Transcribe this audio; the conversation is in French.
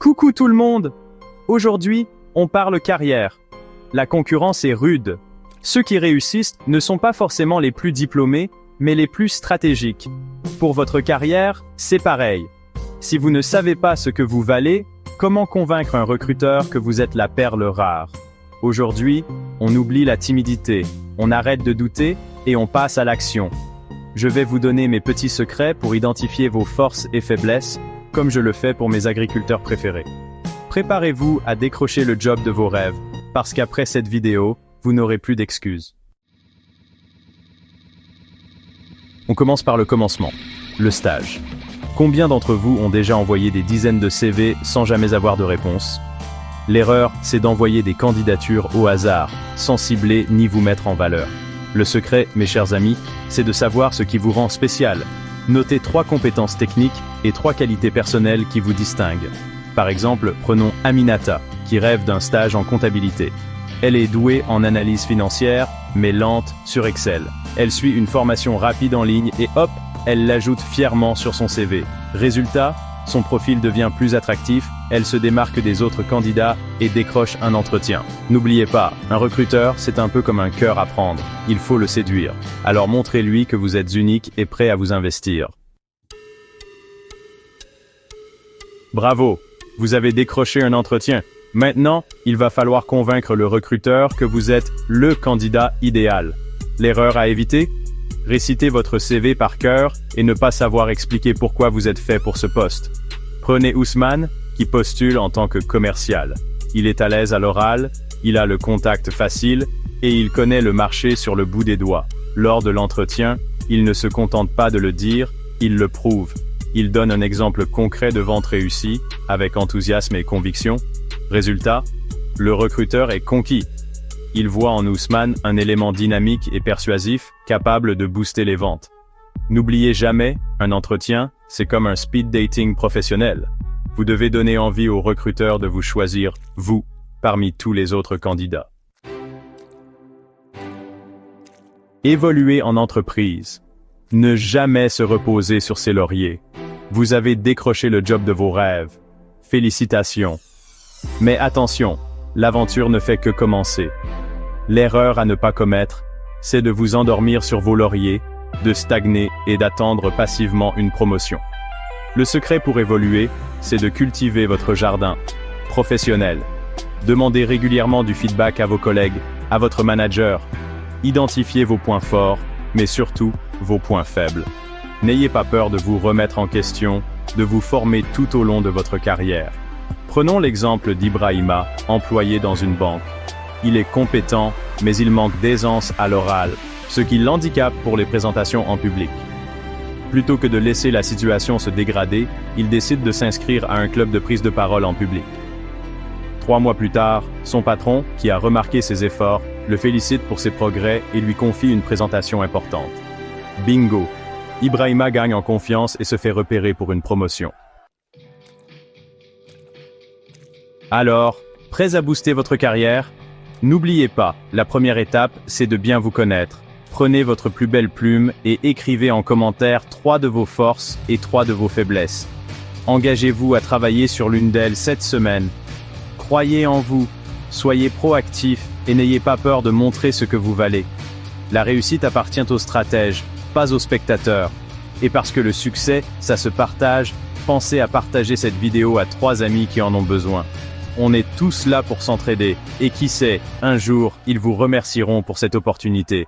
Coucou tout le monde! Aujourd'hui, on parle carrière. La concurrence est rude. Ceux qui réussissent ne sont pas forcément les plus diplômés, mais les plus stratégiques. Pour votre carrière, c'est pareil. Si vous ne savez pas ce que vous valez, comment convaincre un recruteur que vous êtes la perle rare? Aujourd'hui, on oublie la timidité, on arrête de douter et on passe à l'action. Je vais vous donner mes petits secrets pour identifier vos forces et faiblesses, comme je le fais pour mes agriculteurs préférés. Préparez-vous à décrocher le job de vos rêves, parce qu'après cette vidéo, vous n'aurez plus d'excuses. On commence par le commencement, le stage. Combien d'entre vous ont déjà envoyé des dizaines de CV sans jamais avoir de réponse? L'erreur, c'est d'envoyer des candidatures au hasard, sans cibler ni vous mettre en valeur. Le secret, mes chers amis, c'est de savoir ce qui vous rend spécial. Notez 3 compétences techniques et 3 qualités personnelles qui vous distinguent. Par exemple, prenons Aminata, qui rêve d'un stage en comptabilité. Elle est douée en analyse financière, mais lente sur Excel. Elle suit une formation rapide en ligne et hop, elle l'ajoute fièrement sur son CV. Résultat, son profil devient plus attractif, elle se démarque des autres candidats et décroche un entretien. N'oubliez pas, un recruteur, c'est un peu comme un cœur à prendre. Il faut le séduire. Alors montrez-lui que vous êtes unique et prêt à vous investir. Bravo, vous avez décroché un entretien. Maintenant, il va falloir convaincre le recruteur que vous êtes le candidat idéal. L'erreur à éviter? Récitez votre CV par cœur et ne pas savoir expliquer pourquoi vous êtes fait pour ce poste. Prenez Ousmane, qui postule en tant que commercial. Il est à l'aise à l'oral, il a le contact facile et il connaît le marché sur le bout des doigts. Lors de l'entretien, il ne se contente pas de le dire, il le prouve. Il donne un exemple concret de vente réussie, avec enthousiasme et conviction. Résultat, le recruteur est conquis. Il voit en Ousmane un élément dynamique et persuasif, capable de booster les ventes. N'oubliez jamais, un entretien, c'est comme un speed dating professionnel. Vous devez donner envie au recruteur de vous choisir, vous, parmi tous les autres candidats. Évoluer en entreprise. Ne jamais se reposer sur ses lauriers. Vous avez décroché le job de vos rêves. Félicitations. Mais attention, l'aventure ne fait que commencer. L'erreur à ne pas commettre, c'est de vous endormir sur vos lauriers, de stagner et d'attendre passivement une promotion. Le secret pour évoluer, c'est de cultiver votre jardin professionnel. Demandez régulièrement du feedback à vos collègues, à votre manager. Identifiez vos points forts, mais surtout vos points faibles. N'ayez pas peur de vous remettre en question, de vous former tout au long de votre carrière. Prenons l'exemple d'Ibrahima, employé dans une banque. Il est compétent, mais il manque d'aisance à l'oral, ce qui l'handicape pour les présentations en public. Plutôt que de laisser la situation se dégrader, il décide de s'inscrire à un club de prise de parole en public. 3 mois plus tard, son patron, qui a remarqué ses efforts, le félicite pour ses progrès et lui confie une présentation importante. Bingo! Ibrahima gagne en confiance et se fait repérer pour une promotion. Alors, prêts à booster votre carrière? N'oubliez pas, la première étape, c'est de bien vous connaître. Prenez votre plus belle plume et écrivez en commentaire 3 de vos forces et 3 de vos faiblesses. Engagez-vous à travailler sur l'une d'elles cette semaine. Croyez en vous, soyez proactif et n'ayez pas peur de montrer ce que vous valez. La réussite appartient aux stratèges, pas aux spectateurs. Et parce que le succès, ça se partage, pensez à partager cette vidéo à 3 amis qui en ont besoin. On est tous là pour s'entraider, et qui sait, un jour, ils vous remercieront pour cette opportunité.